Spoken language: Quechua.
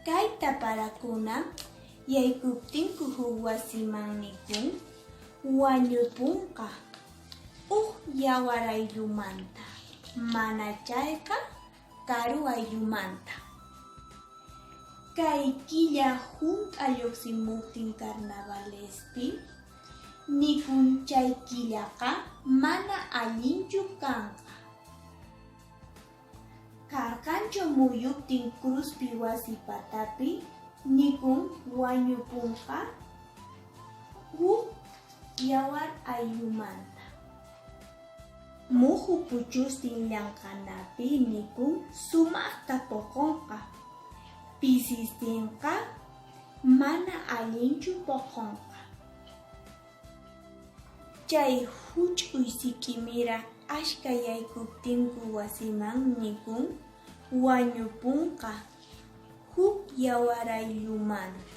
Kay taparakuna yaykuptinku huk wasimannikun wañupunqa yawar ayllumanta mana chayqa karu ayllumanta. Kay killa hunk'a lluqsimuptin carnavalespi nikun chay killaqa mana allinchu kanqa. Karqanchu muyuptin cruzpi wasi patapi nikun wañupunqa huk yawar ayllumanta. Muhu puchustin llamk'anapi nikun sumaqta puqunqa. Pisistinqa mana allinchu puqunqa. Chay huch'uy sikimira ashka yaykuptinku wasiman nikun wañupunqa huk yawar ayllumanta.